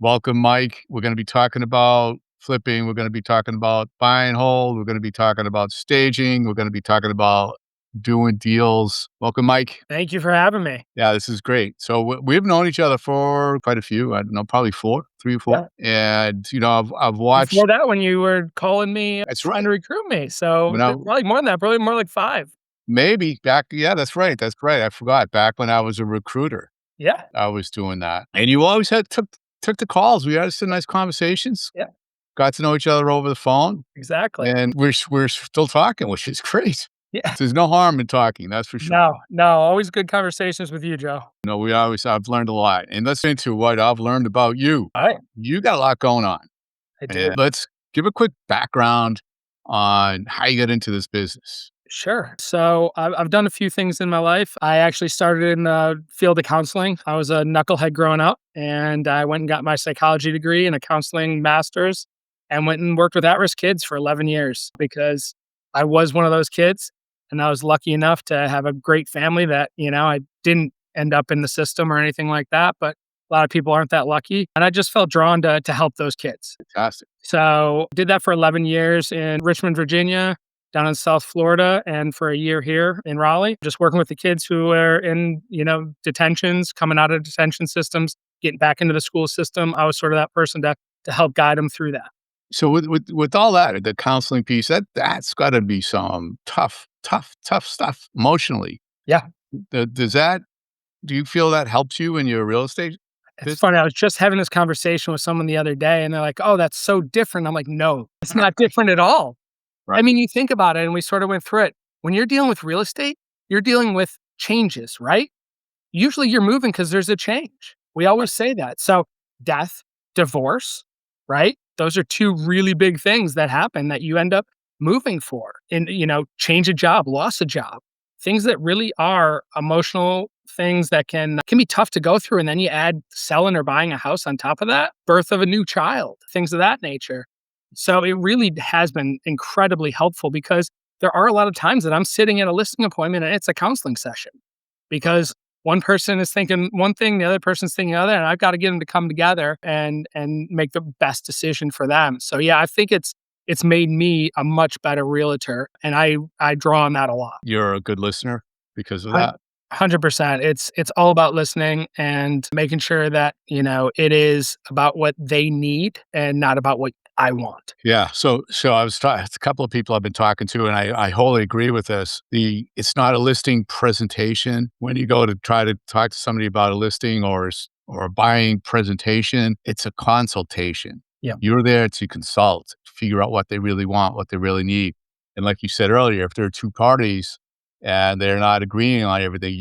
Welcome, Mike. We're going to be talking about flipping. We're going to be talking about buy and hold. We're going to be talking about staging. We're going to be talking about doing deals. Welcome, Mike. Thank you for having me. Yeah, this is great. So we've known each other for quite a few. I don't know, probably four, three or four. Yeah. And I've watched. Before that, when you were calling me, That's trying right. to recruit me, so When I probably more than that, probably more like 5. maybe back. Yeah, that's right. That's right. I forgot. Back when I was a recruiter, Yeah, I was doing that. And you always took the calls. We had some nice conversations. yeah, Got to know each other over the phone. exactly. And we're still talking, which is great. Yeah. There's no harm in talking, that's for sure. No, always good conversations with you, Joe. No, I've learned a lot, and let's get into what I've learned about you. All right, You got a lot going on, I do. and let's give a quick background on how you got into this business. Sure. So I've done a few things in my life. I actually started in the field of counseling. I was a knucklehead growing up, and I went and got my psychology degree and a counseling master's, and went and worked with at-risk kids for 11 years because I was one of those kids, and I was lucky enough to have a great family that I didn't end up in the system or anything like that, but a lot of people aren't that lucky, and I just felt drawn to help those kids. Fantastic. So did that for 11 years in Richmond, Virginia, down in South Florida, and for a year here in Raleigh, just working with the kids who were in, detentions, coming out of detention systems, getting back into the school system. I was sort of that person to help guide them through that. So with all that, the counseling piece, that's gotta be some tough stuff emotionally. Yeah. Does that do you feel that helps you in your real estate It's business? funny. I was just having this conversation with someone the other day, and they're like, "Oh, that's so different." I'm like, "No, it's not different at all." Right. I mean, you think about it, and we sort of went through it. When you're dealing with real estate, you're dealing with changes, right? Usually you're moving because there's a change. We always say that. So, death, divorce, right? Those are 2 really big things that happen that you end up moving for. And, change a job, loss a job, things that really are emotional things that can be tough to go through. And then you add selling or buying a house on top of that, birth of a new child, things of that nature. So it really has been incredibly helpful because there are a lot of times that I'm sitting at a listing appointment and it's a counseling session because one person is thinking one thing, the other person's thinking the other, and I've got to get them to come together and make the best decision for them. So yeah, I think it's made me a much better realtor, and I draw on that a lot. You're a good listener because of Hun- that? 100%. It's all about listening and making sure that it is about what they need and not about what I want. Yeah. So I was talking. A couple of people I've been talking to, and I wholly agree with this. It's not a listing presentation when you go to try to talk to somebody about a listing or a buying presentation. It's a consultation. Yeah, You're there to consult, figure out what they really want, what they really need. And like you said earlier, if there are two parties and they're not agreeing on everything,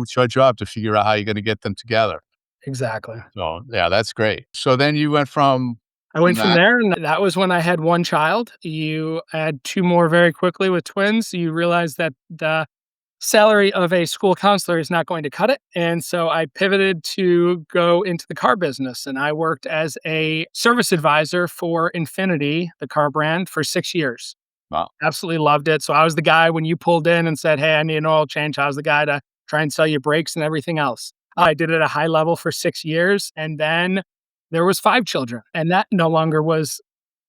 it's your job to figure out how you're going to get them together. exactly. So yeah, that's great. So then you went I from went from that. there, and that was when I had 1 child. You add 2 more very quickly with twins. You realize that the salary of a school counselor is not going to cut it. And so I pivoted to go into the car business. And I worked as a service advisor for Infinity, the car brand, for 6 years. Wow. Absolutely loved it. So I was the guy when you pulled in and said, "Hey, I need an oil change." I was the guy to try and sell you brakes and everything else. I did it at a high level for 6 years. And then there was 5 children, and that no longer was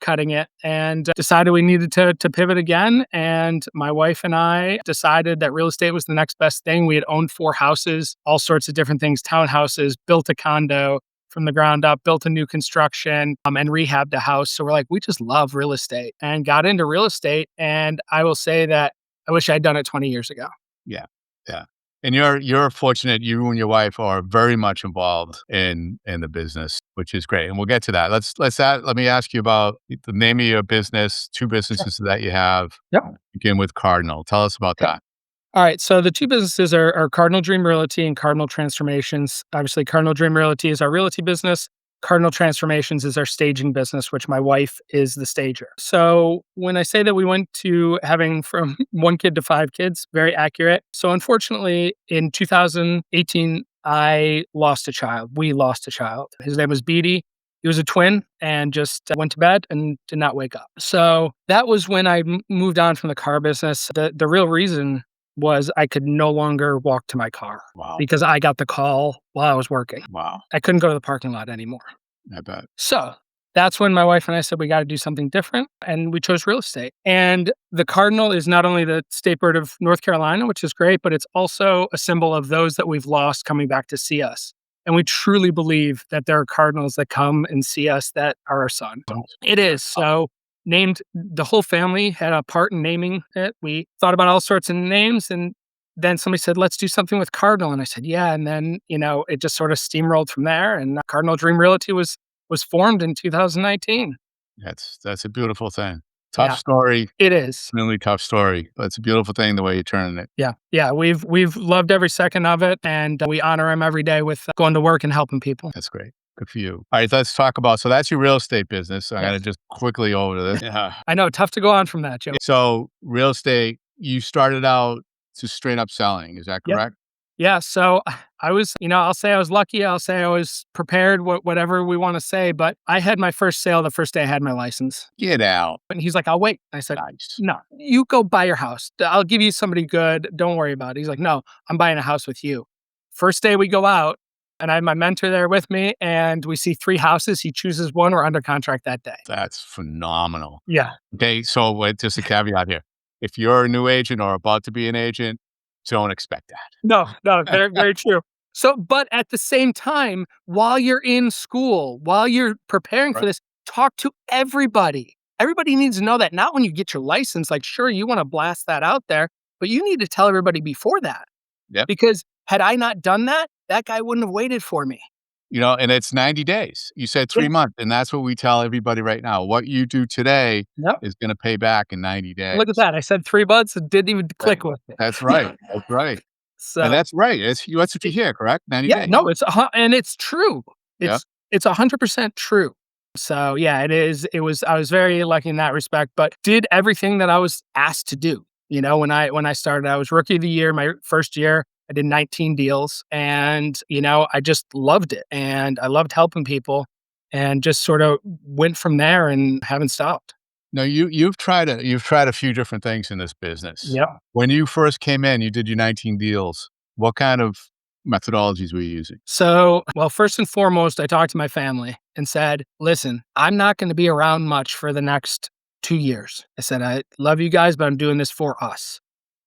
cutting it, and decided we needed to pivot again. And my wife and I decided that real estate was the next best thing. We had owned 4 houses, all sorts of different things, townhouses, built a condo from the ground up, built a new construction, and rehabbed a house. So we're like, we just love real estate and got into real estate. And I will say that I wish I'd done it 20 years ago. Yeah, yeah. And you're fortunate you and your wife are very much involved in the business, which is great. And we'll get to that. Let me ask you about the name of your business, 2 Sure. businesses that you have. Yep. Begin with Cardinal. Tell us about Okay. that. All right. So the 2 businesses are Cardinal Dream Realty and Cardinal Transformations. Obviously, Cardinal Dream Realty is our realty business. Cardinal Transformations is our staging business, which my wife is the stager. So when I say that we went to having from 1 kid to 5 kids, very accurate. So unfortunately, in 2018, I lost a child. We lost a child. His name was Beatie. He was a twin and just went to bed and did not wake up. So that was when I moved on from the car business. The real reason was I could no longer walk to my car Wow. because I got the call while I was working. Wow. I couldn't go to the parking lot anymore. I bet. So that's when my wife and I said, we got to do something different. And we chose real estate. And the Cardinal is not only the state bird of North Carolina, which is great, but it's also a symbol of those that we've lost coming back to see us. And we truly believe that there are Cardinals that come and see us that are our son. It is. So named, the whole family had a part in naming it. We thought about all sorts of names, and then somebody said, let's do something with Cardinal. And I said, yeah. And then, it just sort of steamrolled from there. And Cardinal Dream Realty was formed in 2019. That's a beautiful thing. Tough Yeah, story, it is. really tough story, but it's a beautiful thing the way you're turning it. Yeah. Yeah. We've loved every second of it. And we honor him every day with going to work and helping people. That's great. Good for you. All right, let's talk about, so that's your real estate business. I gotta Yes. just quickly over to this. Yeah. I know. Tough to go on from that, Joe. So real estate, you started out just straight up selling, is that Yep. correct? Yeah. So I was, I'll say I was lucky. I'll say I was prepared, whatever we want to say. But I had my first sale the first day I had my license. Get out. And he's like, I'll wait. I said, Nice. no, you go buy your house. I'll give you somebody good. Don't worry about it. He's like, no, I'm buying a house with you. First day we go out, and I have my mentor there with me, and we see 3 houses. He chooses one. We're under contract that day. That's phenomenal. Yeah. Okay, so wait, just a caveat here. If you're a new agent or about to be an agent, don't expect No, no, that. very, very true. So, but at the same time, while you're in school, while you're preparing for Right. this, talk to everybody. Everybody needs to know that. Not when you get your license, like, sure, you want to blast that out there, but you need to tell everybody before that. Yep. Because had I not done that, that guy wouldn't have waited for me. And it's 90 days. You said Yeah. 3 months, and that's what we tell everybody right now. What you do today Yep. is gonna pay back in 90 days. Look at that. I said 3 months and didn't even click with me. That's right. That's right. And So, that's right. That's what you hear, correct? 90 yeah, days. no, and it's true. Yeah. It's 100% true. So, yeah, it is. I was very lucky in that respect, but did everything that I was asked to do. When I started, I was rookie of the year. My first year, I did 19 deals, and I just loved it, and I loved helping people, and just sort of went from there and haven't stopped. No, you've tried a few different things in this business. Yeah. When you first came in, you did your 19 deals. What kind of methodologies were you using? So, well, first and foremost, I talked to my family and said, listen, I'm not going to be around much for the next 2 years. I said, I love you guys, but I'm doing this for us.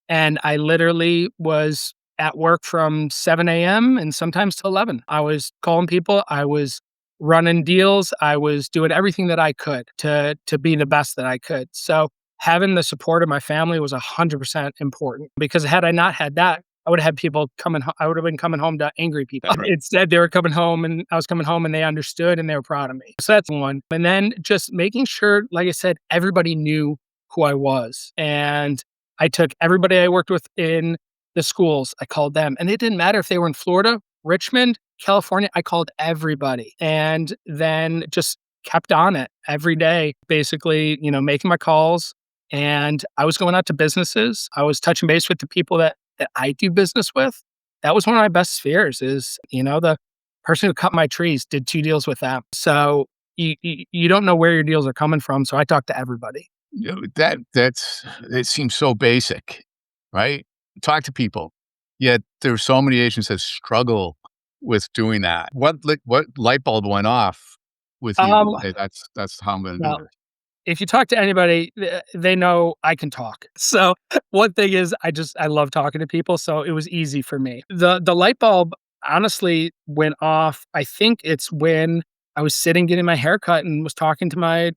And I literally was at work from 7 a.m. and sometimes to 11. I was calling people. I was running deals. I was doing everything that I could to be the best that I could. So having the support of my family was 100% important, because had I not had that, I would have had people coming. I would have been coming home to angry people. That's right. Instead, they were coming home, and I was coming home, and they understood, and they were proud of me. So that's one. And then just making sure, like I said, everybody knew who I was, and I took everybody I worked with in the schools. I called them, and it didn't matter if they were in Florida, Richmond, California. I called everybody, and then just kept on it every day, basically, making my calls. And I was going out to businesses. I was touching base with the people that I do business with. That was one of my best spheres is, the person who cut my trees, did 2 deals with them. So you don't know where your deals are coming from. So I talk to everybody. It seems so basic, right? Talk to people. Yet there's so many agents that struggle with doing that. What light bulb went off with you? Um, Hey, that's how I'm going to do well, this. if you talk to anybody, they know I can talk. So one thing is I love talking to people. So it was easy for me. The light bulb honestly went off. I think it's when I was sitting getting my hair cut and was talking to my,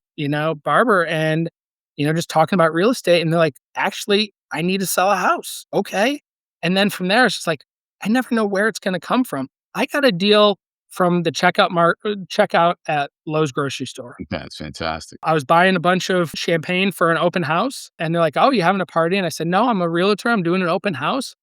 barber, and, just talking about real estate. And they're like, actually, I need to sell a house. Okay. And then from there, it's just like, I never know where it's going to come from. I got a deal from the checkout at Lowe's grocery store. That's fantastic. I was buying a bunch of champagne for an open house, and they're like, "Oh, you having a party?" And I said, "No, I'm a realtor. I'm doing an open house."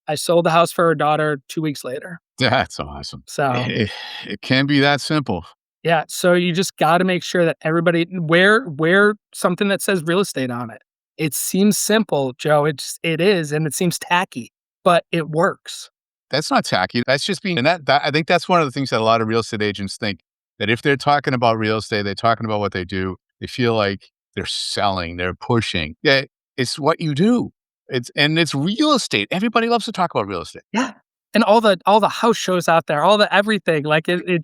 I sold the house for her daughter 2 weeks later. That's awesome. So, It can be that simple. yeah, so you just got to make sure that everybody wear something that says real estate on it. It seems simple, Joe. It is, and it seems tacky, but it works. That's not tacky. That's just being, and that I think that's one of the things that a lot of real estate agents think, that if they're talking about real estate, they're talking about what they do, they feel like they're selling, they're pushing. Yeah, it's what you do. It's real estate. Everybody loves to talk about real estate. Yeah. And all the house shows out there, all the everything, like it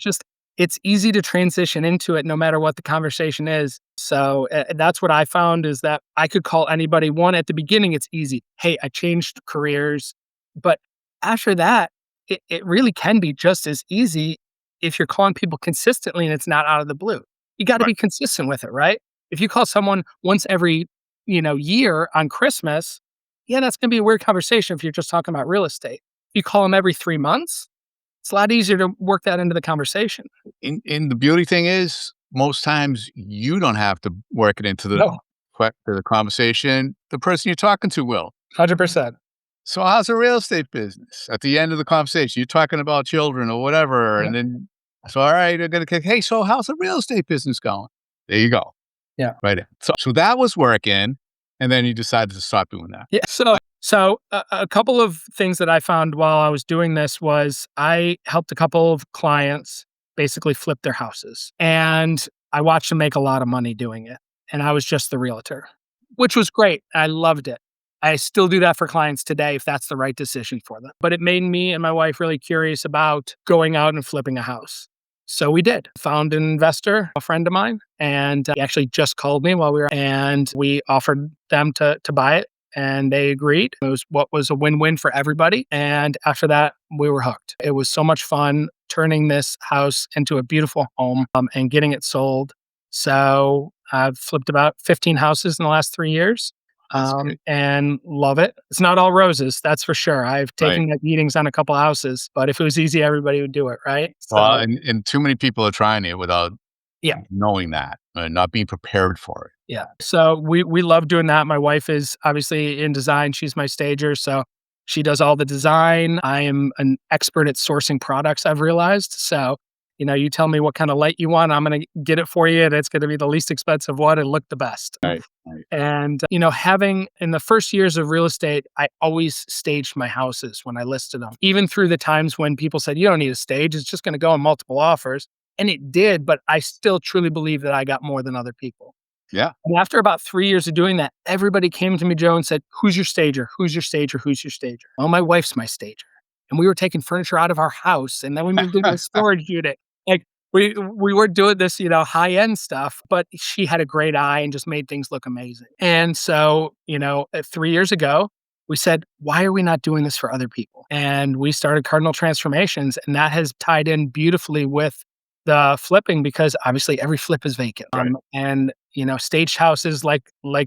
it's easy to transition into it no matter what the conversation is. So that's what I found is that I could call anybody. One, at the beginning, it's easy. Hey, I changed careers. But after that, it really can be just as easy if you're calling people consistently and it's not out of the blue. You got to Right. be consistent with it, right? If you call someone once every, year on Christmas, yeah, that's going to be a weird conversation if you're just talking about real estate. If you call them every 3 months, it's a lot easier to work that into the conversation. In the beauty thing is, most times you don't have to work it into the No, to the conversation. The person you're talking to will. 100%. So how's the real estate business? At the end of the conversation, you're talking about children or whatever, Yeah. and then so all right, they're gonna kick, hey, so how's the real estate business going? There you go. Yeah. Right. So that was working, and then you decided to stop doing that. Yeah. So a couple of things that I found while I was doing this was I helped a couple of clients basically flip their houses, and I watched them make a lot of money doing it. And I was just the realtor, which was great. I loved it. I still do that for clients today if that's the right decision for them. But it made me and my wife really curious about going out and flipping a house. So we did. Found an investor, a friend of mine, and he actually just called me while we were, and we offered them to buy it, and they agreed. It was what was a win-win for everybody. And after that, we were hooked. It was so much fun turning this house into a beautiful home and getting it sold. So I've flipped about 15 houses in the last 3 years. That's great. And love it. It's not all roses, that's for sure. I've Right. taken like meetings on a couple houses, but if it was easy, everybody would do it, right? Well, So and too many people are trying it without yeah, knowing that and not being prepared for it. yeah. So we love doing that. My wife is obviously in design. She's my stager, so she does all the design. I am an expert at sourcing products, I've realized. So, you tell me what kind of light you want, I'm going to get it for you, and it's going to be the least expensive one and look the best. Right. Right. And, having in the first years of real estate, I always staged my houses when I listed them, even through the times when people said, you don't need a stage, it's just going to go in multiple offers. And it did, but I still truly believe that I got more than other people. Yeah. And after about 3 years of doing that, everybody came to me, Joe, and said, who's your stager? Who's your stager? Who's your stager? Well, my wife's my stager. And we were taking furniture out of our house, and then we moved into a storage unit. Like we were doing this, high end stuff, but she had a great eye and just made things look amazing. And so, 3 years ago, we said, why are we not doing this for other people? And we started Cardinal Transformations, and that has tied in beautifully with the flipping because obviously every flip is vacant. Right. And staged houses, like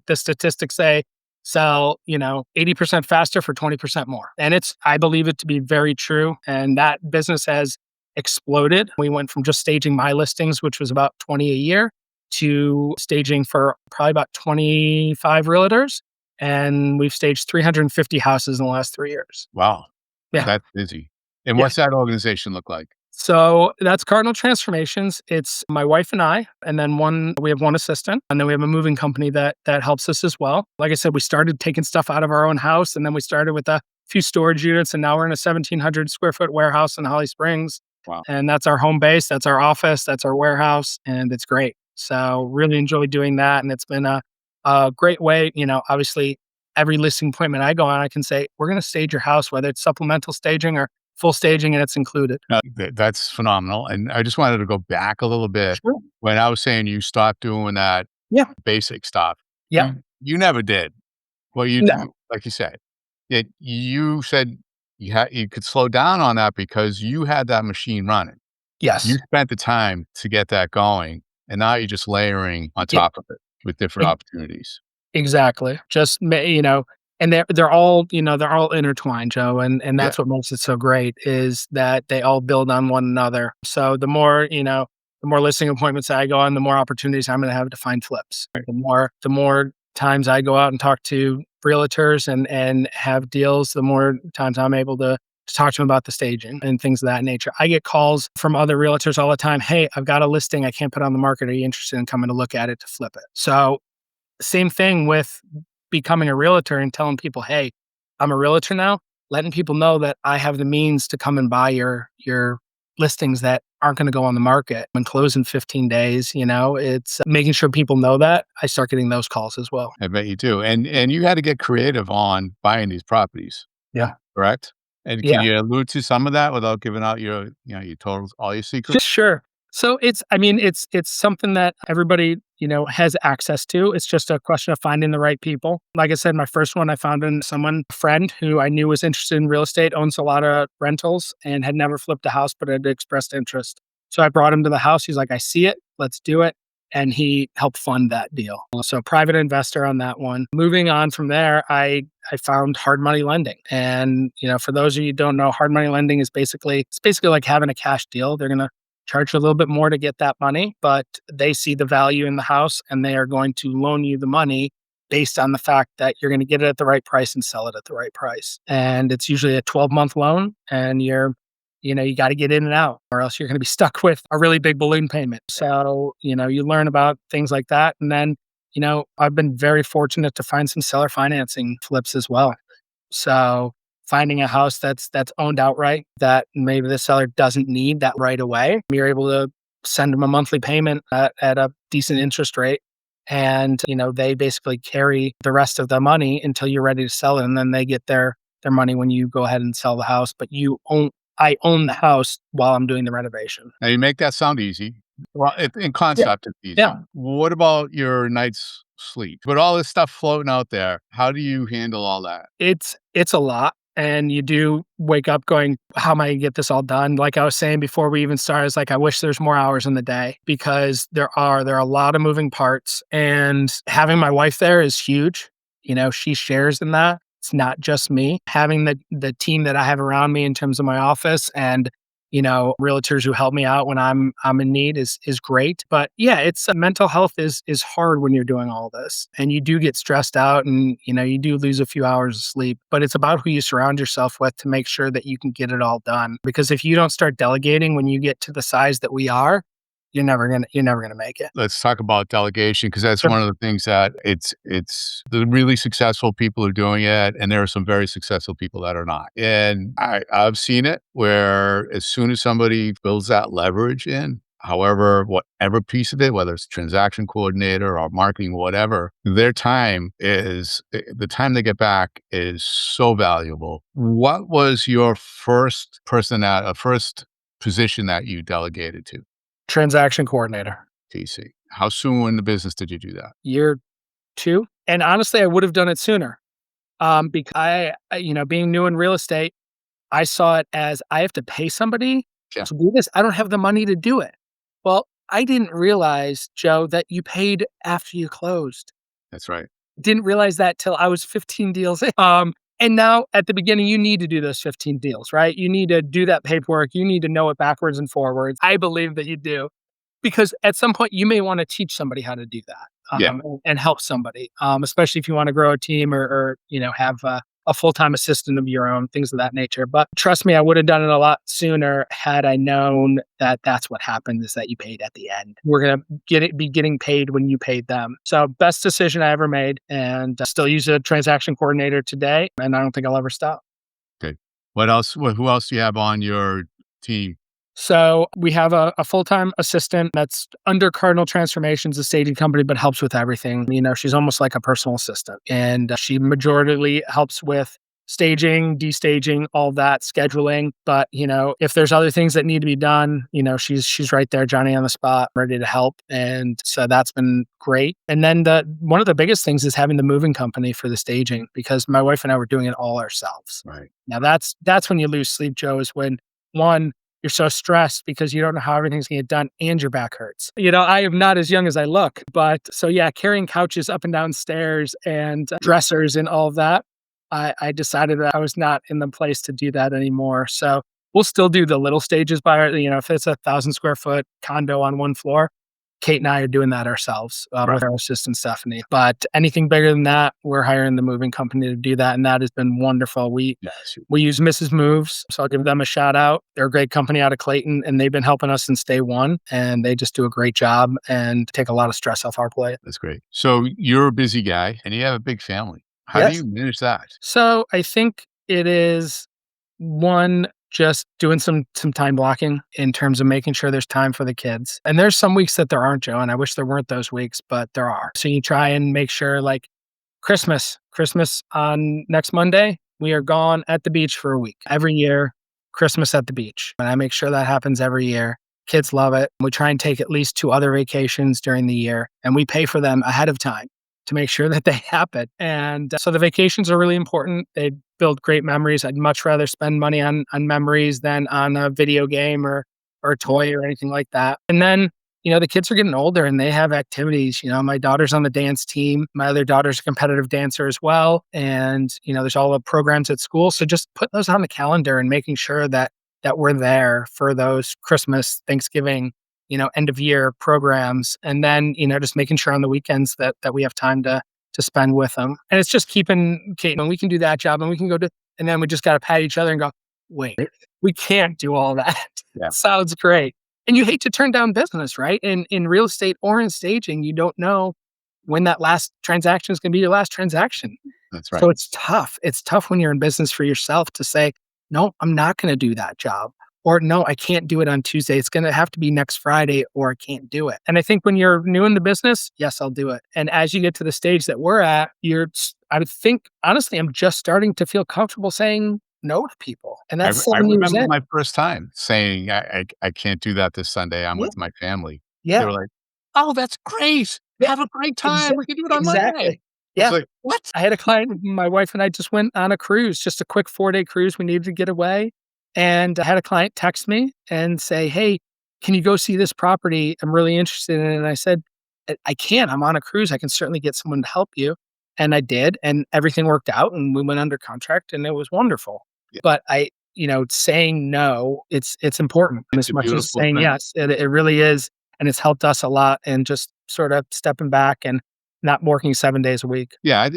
the statistics say, sell 80% faster for 20% more. And I believe it to be very true. And that business has exploded. We went from just staging my listings, which was about 20 a year, to staging for probably about 25 realtors. And we've staged 350 houses in the last 3 years. Wow. Yeah. That's busy. And Yeah. what's that organization look like? So that's Cardinal Transformations. It's my wife and I, and then we have one assistant, and then we have a moving company that helps us as well. Like I said, we started taking stuff out of our own house, and then we started with a few storage units, and now we're in a 1,700 square foot warehouse in Holly Springs. Wow. And that's our home base, that's our office, that's our warehouse, and it's great. So really enjoy doing that, and it's been a great way. Obviously, every listing appointment I go on, I can say, we're going to stage your house, whether it's supplemental staging or full staging, and it's included. That's phenomenal. And I just wanted to go back a little bit Sure. when I was saying you stopped doing that Yeah. basic stuff. Yeah. You never did. Well, No. like you said, you said you could slow down on that because you had that machine running. You Yes. spent the time to get that going, and now you're just layering on Yeah. top of it with different opportunities. Exactly. Just and they're all they're all intertwined, Joe, and Yeah. that's what makes it so great is that they all build on one another. So the more listing appointments I go on, the more opportunities I'm going to have to find flips. The more times I go out and talk to realtors and have deals, the more times I'm able to talk to them about the staging and things of that nature. I get calls from other realtors all the time. Hey, I've got a listing I can't put on the market. Are you interested in coming to look at it to flip it? So same thing with becoming a realtor and telling people, hey, I'm a realtor now, letting people know that I have the means to come and buy your listings that aren't going to go on the market and close in 15 days. It's making sure people know that. I start getting those calls as well. I bet you do. And you had to get creative on buying these properties, Yeah. correct? And can Yeah. you allude to some of that without giving out your totals, all your secrets? Sure. So it's something that everybody, has access to. It's just a question of finding the right people. Like I said, my first one I found in a friend who I knew was interested in real estate, owns a lot of rentals and had never flipped a house, but had expressed interest. So I brought him to the house. He's like, I see it. Let's do it. And he helped fund that deal. So private investor on that one. Moving on from there, I found hard money lending. And, for those of you who don't know, hard money lending is basically like having a cash deal. They're gonna charge you a little bit more to get that money, but they see the value in the house and they are going to loan you the money based on the fact that you're going to get it at the right price and sell it at the right price. And it's usually a 12-month loan and you got to get in and out or else you're going to be stuck with a really big balloon payment. So, you learn about things like that. And then, I've been very fortunate to find some seller financing flips as well. So finding a house that's owned outright that maybe the seller doesn't need that right away, you're able to send them a monthly payment at a decent interest rate. And, they basically carry the rest of the money until you're ready to sell it. And then they get their money when you go ahead and sell the house. But I own the house while I'm doing the renovation. Now you make that sound easy. Well, in Yeah. concept, it's easy. Yeah. What about your night's sleep? But all this stuff floating out there, how do you handle all that? It's a lot. And you do wake up going, how am I gonna get this all done? Like I was saying before we even started, it's like I wish there's more hours in the day because there are a lot of moving parts. And having my wife there is huge. She shares in that. It's not just me. Having the team that I have around me in terms of my office and realtors who help me out when I'm in need is great. But yeah, it's mental health is hard when you're doing all this, and you do get stressed out, and you do lose a few hours of sleep. But it's about who you surround yourself with to make sure that you can get it all done. Because if you don't start delegating when you get to the size that we are, you're never gonna make it. Let's talk about delegation because that's Sure. one of the things that it's the really successful people are doing it, and there are some very successful people that are not. And I've seen it where as soon as somebody builds that leverage in, however, whatever piece of it, whether it's transaction coordinator or marketing, whatever, their time is the time they get back is so valuable. What was your first position that you delegated to? Transaction coordinator. TC. How soon in the business did you do that? Year 2. And honestly, I would have done it sooner. Because being new in real estate, I saw it as I have to pay somebody Yeah, to do this. I don't have the money to do it. Well, I didn't realize, Joe, that you paid after you closed. that's right. Didn't realize that till I was 15 deals in. And now at the beginning, you need to do those 15 deals, right? You need to do that paperwork. You need to know it backwards and forwards. I believe that you do because at some point you may want to teach somebody how to do that Yeah, and help somebody, especially if you want to grow a team or have a full-time assistant of your own, things of that nature. But trust me, I would have done it a lot sooner had I known that that's what happened is that you paid at the end. We're going to be getting paid when you paid them. So best decision I ever made and still use a transaction coordinator today. And I don't think I'll ever stop. okay. What else who else do you have on your team? So we have a full-time assistant that's under Cardinal Transformations, a staging company, but helps with everything. She's almost like a personal assistant, and she majorly helps with staging, destaging, all that scheduling. But if there's other things that need to be done, she's right there, Johnny on the spot, ready to help. And so that's been great. And then one of the biggest things is having the moving company for the staging because my wife and I were doing it all ourselves. Right. Now that's when you lose sleep, Joe, is when one you're so stressed because you don't know how everything's gonna get done and your back hurts. I am not as young as I look, but so yeah, carrying couches up and down stairs and dressers and all of that, I decided that I was not in the place to do that anymore. So we'll still do the little stages if it's 1,000 square foot condo on one floor, Kate and I are doing that ourselves Right. with our assistant Stephanie. But anything bigger than that, we're hiring the moving company to do that, and that has been wonderful. Yes. We use Mrs. Moves, so I'll give them a shout out. They're a great company out of Clayton, and they've been helping us since day one, and they just do a great job and take a lot of stress off our plate. That's great. So you're a busy guy and you have a big family. How do Yes. you manage that? So I think it is one just doing some time blocking in terms of making sure there's time for the kids. And there's some weeks that there aren't, Joe, and I wish there weren't those weeks, but there are. So you try and make sure like Christmas on next Monday, we are gone at the beach for a week. Every year, Christmas at the beach. And I make sure that happens every year. Kids love it. We try and take at least 2 other vacations during the year, and we pay for them ahead of time to make sure that they happen. And so the vacations are really important. They build great memories. I'd much rather spend money on memories than on a video game or a toy or anything like that. And then, the kids are getting older and they have activities. My daughter's on the dance team. My other daughter's a competitive dancer as well. And, there's all the programs at school. So just put those on the calendar and making sure that we're there for those Christmas, Thanksgiving, end of year programs. And then, just making sure on the weekends that we have time to spend with them. And it's just keeping Kate, and we can do that job and we can go to, and then we just got to pat each other and go, wait, we can't do all that. Yeah. Sounds great. And you hate to turn down business, right? In real estate or in staging, you don't know when that last transaction is going to be your last transaction. That's right. So it's tough. It's tough when you're in business for yourself to say, no, I'm not going to do that job. Or no, I can't do it on Tuesday. It's going to have to be next Friday or I can't do it. And I think when you're new in the business, yes, I'll do it. And as you get to the stage that we're at, I would think, honestly, I'm just starting to feel comfortable saying no to people. And I, that's I 7 years remember in. my first time saying, I can't do that this Sunday. I'm Yeah. with my family. They Yeah. were like, oh, that's great. Yeah. Have a great time. We can do it on Monday. Exactly. It's Yeah. like, what? I had a client, my wife and I just went on a cruise, just a quick 4-day cruise. We needed to get away. And I had a client text me and say, hey, can you go see this property? I'm really interested in it. And I said, I can't. I'm on a cruise. I can certainly get someone to help you. And I did. And everything worked out and we went under contract and it was wonderful. Yeah. But saying no, it's important It's as a much as beautiful saying thing. yes. It really is. And it's helped us a lot and just sort of stepping back and not working 7 days a week. Yeah,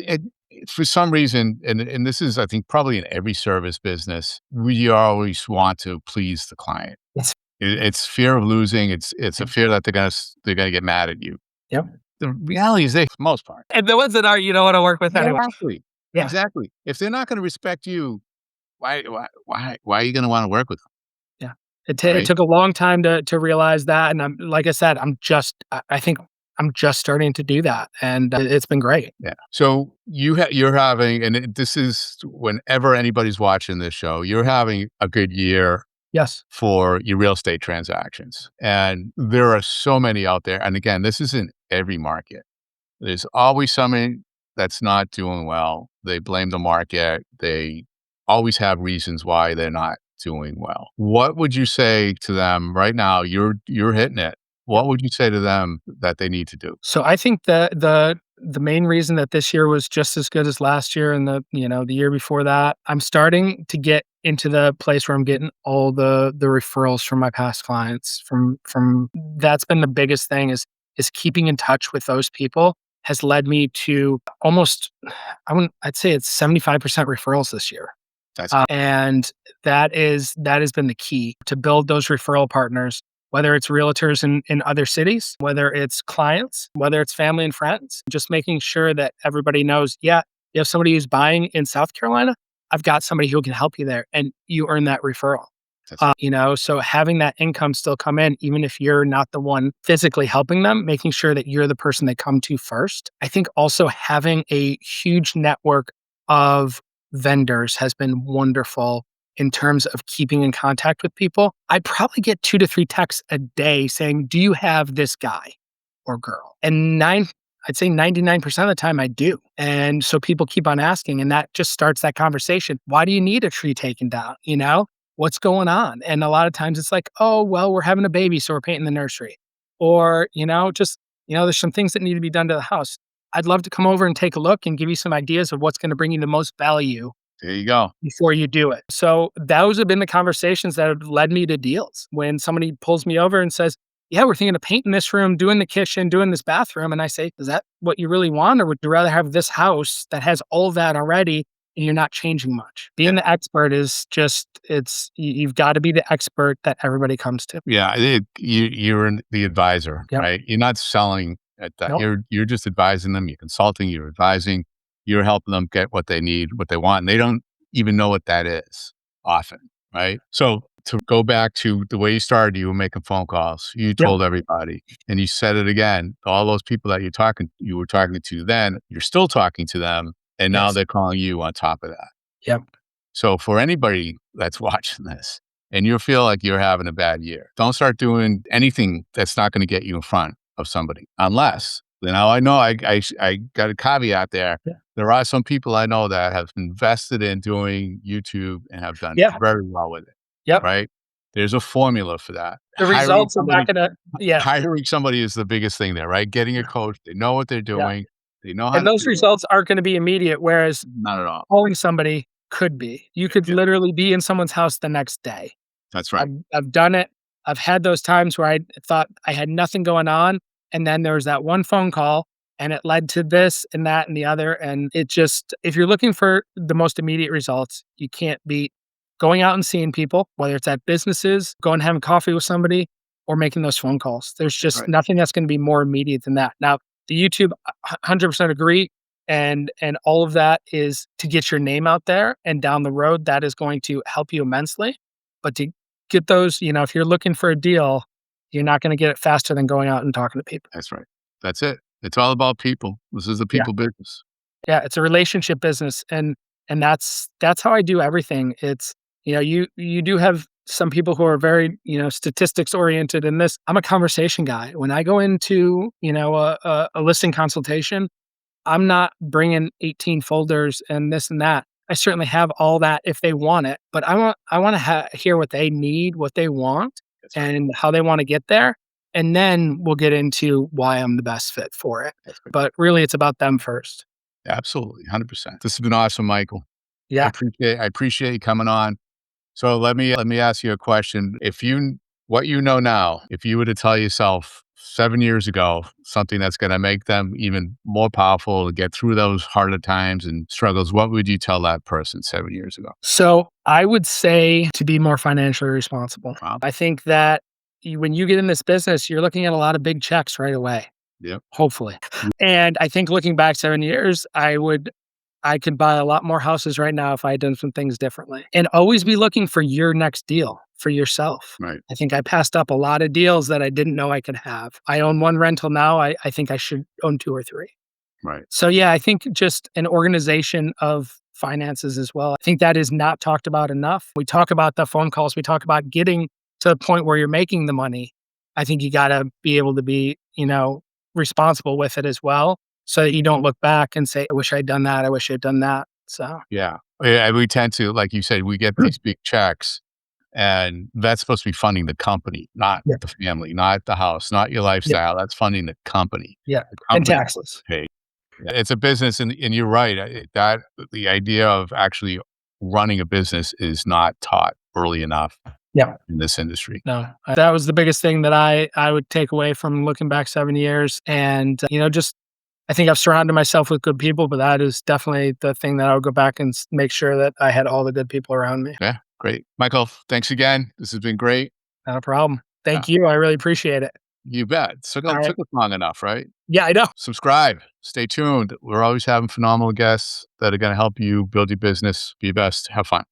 for some reason, and this is, I think, probably in every service business, we always want to please the client. Yes. It's fear of losing. It's a fear that they're gonna get mad at you. Yep. The reality is, for the most part, And the ones that are, you don't want to work with anyway. exactly, Yeah. exactly. If they're not going to respect you, why are you going to want to work with Yeah. It them? Right? took a long time to realize that, and I'm like I said, I think I'm just starting to do that, and it's been great. Yeah. So you're having, and this is whenever anybody's watching this show, you're having a good year Yes. for your real estate transactions. And there are so many out there. And again, this is in every market. There's always somebody that's not doing well. They blame the market. They always have reasons why they're not doing well. What would you say to them right now? You're hitting it. What would you say to them that they need to do? So I think the main reason that this year was just as good as last year and the year before that, I'm starting to get into the place where I'm getting all the referrals from my past clients. From that's been the biggest thing is keeping in touch with those people has led me to almost I'd say it's 75% referrals this year. That's And that has been the key to build those referral partners, whether it's realtors in other cities, whether it's clients, whether it's family and friends, just making sure that everybody knows, yeah, you have somebody who's buying in South Carolina, I've got somebody who can help you there. And you earn that referral. So having that income still come in, even if you're not the one physically helping them, making sure that you're the person they come to first. I think also having a huge network of vendors has been wonderful in terms of keeping in contact with people. I probably get 2 to 3 texts a day saying, do you have this guy or girl? And I'd say 99% of the time I do. And so people keep on asking, and that just starts that conversation. Why do you need a tree taken down? What's going on? And a lot of times it's like, oh, well, we're having a baby, so we're painting the nursery. Or, there's some things that need to be done to the house. I'd love to come over and take a look and give you some ideas of what's going to bring you the most value There you go. before you do it. So those have been the conversations that have led me to deals. When somebody pulls me over and says, yeah, we're thinking of painting this room, doing the kitchen, doing this bathroom. And I say, is that what you really want? Or would you rather have this house that has all that already and you're not changing much? Being the expert is just, you've got to be the expert that everybody comes to. Yeah, you're the advisor, Yep. right? You're not selling at that. Nope. You're just advising them. You're consulting. You're advising. You're helping them get what they need, what they want, and they don't even know what that is often, right? So to go back to the way you started, you were making phone calls. You Yep. told everybody, and you said it again. All those people that you were talking to then, you're still talking to them, and now Yes. they're calling you on top of that. Yep. So for anybody that's watching this, and you feel like you're having a bad year, don't start doing anything that's not going to get you in front of somebody. Unless, now I know I got a caveat there. Yeah. There are some people I know that have invested in doing YouTube and have done Yeah. very well with it, Yep. right? There's a formula for that. The results are not gonna. Yeah. Hiring somebody is the biggest thing there, right? Getting a coach, they know what they're Yeah. doing, they know how And to those do it. results aren't gonna be immediate, whereas Not at all. calling somebody could be. You could Yeah, literally be in someone's house the next day. that's right. I've done it. I've had those times where I thought I had nothing going on, and then there was that one phone call, and it led to this and that and the other, and it just if you're looking for the most immediate results, you can't beat going out and seeing people, whether it's at businesses, going and having coffee with somebody, or making those phone calls. There's That's just right. nothing that's gonna be more immediate than that. Now, the YouTube, 100% agree, and all of that is to get your name out there, and down the road, that is going to help you immensely. But to get those, if you're looking for a deal, you're not gonna get it faster than going out and talking to people. That's right. That's it. It's all about people. This is the Yeah. people business. Yeah, it's a relationship business, and that's how I do everything. It's you do have some people who are very statistics oriented in this. I'm a conversation guy. When I go into a listing consultation, I'm not bringing 18 folders and this and that. I certainly have all that if they want it, but I want to hear what they need, what they want, That's right. and how they want to get there, and then we'll get into why I'm the best fit for it. That's right. But really, it's about them first. Absolutely, 100%. This has been awesome, Michael. Yeah. I appreciate you coming on. So let me ask you a question. If you what you know now, if you were to tell yourself 7 years ago something that's gonna make them even more powerful to get through those harder times and struggles, what would you tell that person 7 years ago? So I would say to be more financially responsible. Wow. I think that when you get in this business, you're looking at a lot of big checks right away. Yep. Hopefully. And I think looking back 7 years, I could buy a lot more houses right now if I had done some things differently. And always be looking for your next deal for yourself. Right. I think I passed up a lot of deals that I didn't know I could have. I own one rental now. I think I should own two or three. Right. So yeah, I think just an organization of finances as well. I think that is not talked about enough. We talk about the phone calls, we talk about getting to the point where you're making the money. I think you got to be able to be, responsible with it as well, so that you don't look back and say, I wish I'd done that. I wish I'd done that. So Yeah. Yeah, we tend to, like you said, we get these big checks, and that's supposed to be funding the company, not yeah, the family, not the house, not your yeah, lifestyle. That's funding the company. yeah. The And company taxes. pays. It's a business, and you're right. That the idea of actually running a business is not taught early enough Yeah. in this industry. No, that was the biggest thing that I would take away from looking back 7 years. And, just I think I've surrounded myself with good people, but that is definitely the thing that I would go back and make sure that I had all the good people around me. Yeah, great, Michael. Thanks again. This has been great. Not a problem. Yeah, Thank you. I really appreciate it. you bet. So All it right. took us long enough, right? Yeah, I know. Subscribe. Stay tuned. We're always having phenomenal guests that are going to help you build your business, be your best, have fun.